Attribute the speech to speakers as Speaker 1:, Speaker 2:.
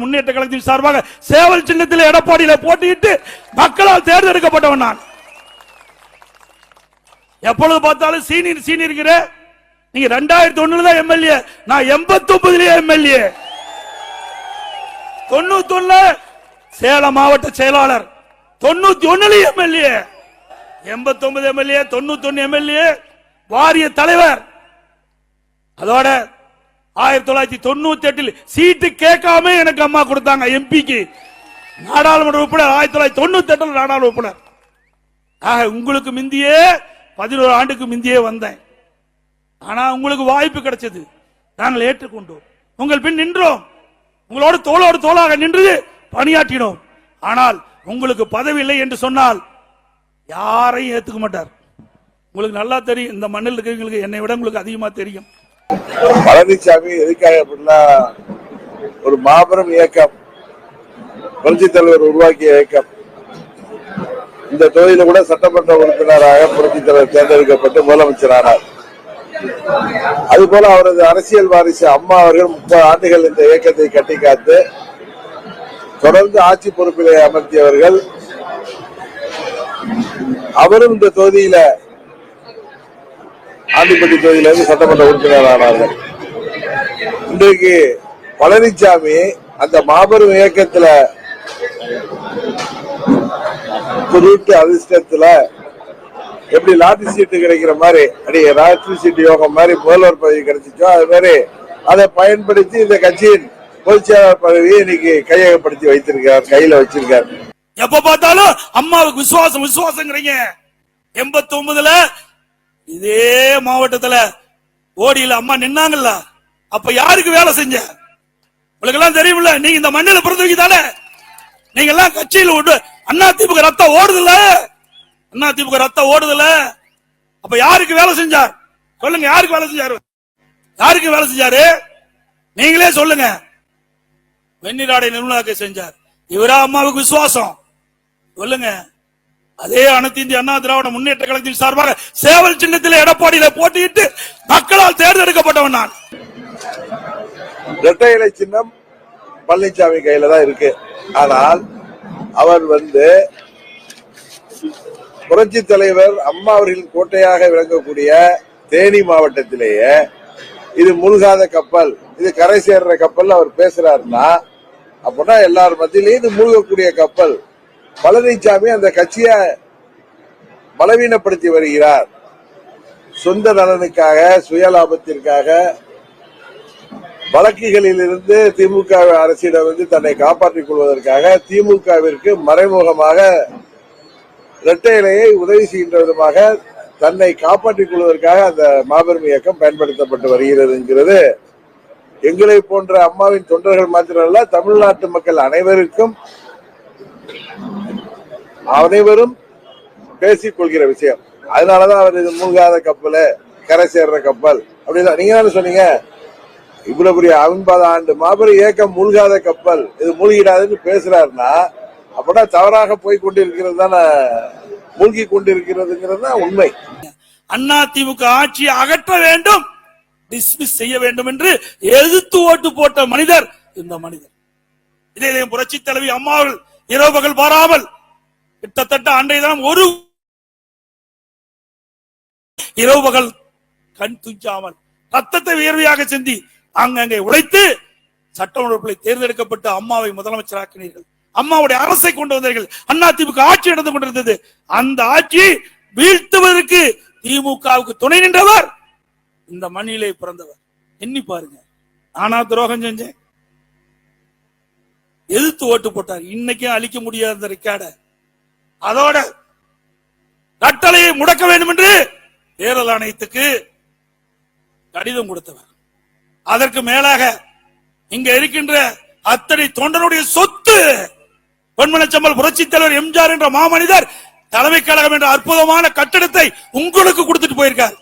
Speaker 1: முன்னேற்ற கழகத்தின் சார்பாக சேவல் சின்னத்தில் எடப்பாடியில போட்டியிட்டு மக்களால் தேர்ந்தெடுக்கப்பட்டவன் நான். எப்பொழுது பார்த்தாலும் சீனியர் நீங்க 2001 தான் எம்எல்ஏ, நான் 89 எம்எல்ஏ, 91 சேலம் மாவட்ட செயலாளர், 91 எம்எல்ஏ, 89 எம்எல்ஏ, 91 எம்எல்ஏ, வாரிய தலைவர். அதோட 1998 சீட்டு கேட்காம எனக்கு அம்மா கொடுத்தாங்க எம்பிக்கு, நாடாளுமன்ற உறுப்பினர் 1998 நாடாளுமன்ற உறுப்பினர். உங்களுக்கு முந்தியே 11 ஆண்டுக்கு முந்தியே வந்தேன். ஆனா உங்களுக்கு வாய்ப்பு கிடைச்சது, நாங்கள் ஏற்றுக்கொண்டோம், உங்கள் பின் நின்றோம், உங்களோடு தோளோடு தோளாக நின்று பணியாற்றினோம். ஆனால் உங்களுக்கு பதவி இல்லை என்று சொன்னால் யாரையும் ஏத்துக்க மாட்டார். உங்களுக்கு நல்லா தெரியும், இந்த மண்ணில் இருக்கிறவங்களுக்கு என்னை விட உங்களுக்கு அதிகமா தெரியும்.
Speaker 2: பழனிசாமி எதுக்காக அப்படின்னா ஒரு மாபெரும் இயக்கம், புரட்சித் தலைவர் உருவாக்கிய இயக்கம். இந்த தொகுதியில கூட சட்டமன்ற உறுப்பினராக புரட்சித் தலைவர் தேர்ந்தெடுக்கப்பட்டு முதலமைச்சர் ஆனார். அதுபோல அவரது அரசியல் வாரிசு அம்மா அவர்கள் 30 ஆண்டுகள் இந்த இயக்கத்தை கட்டி காத்து தொடர்ந்து ஆட்சி பொறுப்பிலே அமர்த்தியவர்கள். அவரும் இந்த தொகுதியில ஆண்டிப்பட்டி தொகுதியிலிருந்து சட்டமன்ற உறுப்பினர் ஆனார்கள். இன்றைக்கு பழனிசாமி அந்த மாபெரும் இயக்கத்துல குறிப்பிட்ட அதிர்ஷ்டத்துல எப்படி லாட்டரி சீட்டு கிடைக்கிற மாதிரி, லாட்டரி சீட்டு யோகம் மாதிரி முதல்வர் பதவி கிடைச்சிச்சோ அது மாதிரி அதை பயன்படுத்தி இந்த கட்சியின் பொதுச் செயலாளர் பதவியை இன்னைக்கு கையகப்படுத்தி வைத்திருக்கார், கையில வச்சிருக்காரு.
Speaker 1: எப்ப பார்த்தாலும் அம்மாவுக்கு விசுவாசம் விசுவாசங்கிறீங்க. 89 இதே மாவட்டத்துல ஓடியில அம்மா நின்னாங்கல்ல, அப்ப யாருக்கு வேலை செஞ்ச உங்களுக்கு எல்லாம் தெரியுமில்ல. நீங்க இந்த மண்ணில பிறந்தவங்க தானே, நீங்க எல்லாம் கட்சியில் அதிமுக ரத்தம் ஓடுதுல, அதிமுக ரத்தம் ஓடுதுல. அப்ப யாருக்கு வேலை செஞ்சார் சொல்லுங்க, யாருக்கு வேலை செஞ்சாரு, யாருக்கு வேலை செஞ்சாரு நீங்களே சொல்லுங்க. வெண்ணிராடை நிர்மலாக்க செஞ்சார், இவரா அம்மாவுக்கு விசுவாசம் சொல்லுங்க. அதே அனைத்து இந்திய அண்ணா திராவிட முன்னேற்ற கழகத்தின் சார்பாக சேவல் சின்னத்தில் எடப்பாடியில போட்டியிட்டு மக்களால் தேர்ந்தெடுக்கப்பட்டவன் நான்.
Speaker 2: இரட்டை இலை சின்னம் பழனிசாமி கையில தான் இருக்கு. ஆனால் அவர் புரட்சி தலைவர் அம்மா அவர்களின் கோட்டையாக விளங்கக்கூடிய தேனி மாவட்டத்திலேயே இது மூழ்காத கப்பல், இது கரை சேர்ற கப்பல் அவர் பேசுறாருன்னா அப்படின்னா எல்லார் மத்தியிலையும் இது மூழ்கக்கூடிய கப்பல். பழனிசாமி அந்த கட்சியை பலவீனப்படுத்தி வருகிறார். சொந்த நலனுக்காக, சுயலாபத்திற்காக வழக்குகளில் இருந்து திமுக அரசிடம் தன்னை காப்பாற்றிக் கொள்வதற்காக திமுகவிற்கு மறைமுகமாக இரட்டை இலையை உதவி செய்கின்ற விதமாக தன்னை காப்பாற்றிக் கொள்வதற்காக அந்த மாபெரும் இயக்கம் பயன்படுத்தப்பட்டு வருகிறது என்கிறது எங்களை போன்ற அம்மாவின் தொண்டர்கள் மாத்திரமல்ல, தமிழ்நாட்டு மக்கள் அனைவரும் பேசிக் கொள்கிற விஷயம். அதனாலதான் அவர் இது மூழ்காத கப்பல், கரை சேர்ற கப்பல் அப்படிதான் நீங்க தானே சொன்னீங்க. இவ்வளவு பெரிய 50 ஆண்டு மாபெரும் இயக்கம் மூழ்காத கப்பல், இது மூழ்கிடாதுன்னு பேசுறாருன்னா அப்படின்னா தவறாக போய் கொண்டிருக்கிறது தானே, மூழ்கி கொண்டிருக்கிறதுங்கிறது தான் உண்மை.
Speaker 1: அதிமுக ஆட்சியை அகற்ற வேண்டும், டிஸ்மிஸ் செய்ய வேண்டும் என்று எதிர்த்து ஓட்டு போட்ட மனிதர் இந்த மனிதர். இதே புரட்சி தலைவி அம்மாவில் இரவு பகல் பாராமல் கிட்டத்தட்ட அன்றைய தினம் ஒரு இரவு பகல் கண் துஞ்சாமல் ரத்தத்தை வியர்வையாக சிந்தி அங்கங்கே உழைத்து சட்டமன்றத்தில் தேர்ந்தெடுக்கப்பட்டு அம்மாவை முதலமைச்சராக்கினீர்கள். அம்மாவுடைய அரசை கொண்டு வந்தீர்கள். அதிமுக ஆட்சி நடந்து கொண்டிருந்தது. அந்த ஆட்சியை வீழ்த்துவதற்கு திமுகவுக்கு துணை நின்றவர் இந்த மண்ணிலே பிறந்தவர். எண்ணி பாருங்க, நானா துரோகம் செஞ்சேன், எதிர்த்து ஓட்டு போட்டார். இன்னைக்கும் அழிக்க முடியாத அந்த ரெக்கார்ட, அதோட கட்டளையை முடக்க வேண்டும் என்று தேர்தல் ஆணையத்துக்கு கடிதம் கொடுத்தவர். அதற்கு மேலாக இங்க இருக்கின்ற அத்தனை தொண்டனுடைய சொத்து பொன்மனச்சம்பல் புரட்சி தலைவர் எம்ஜிஆர் என்ற மாமனிதர் தலைமை கழகம் என்ற அற்புதமான கட்டடத்தை உங்களுக்கு கொடுத்துட்டு போயிருக்கார்.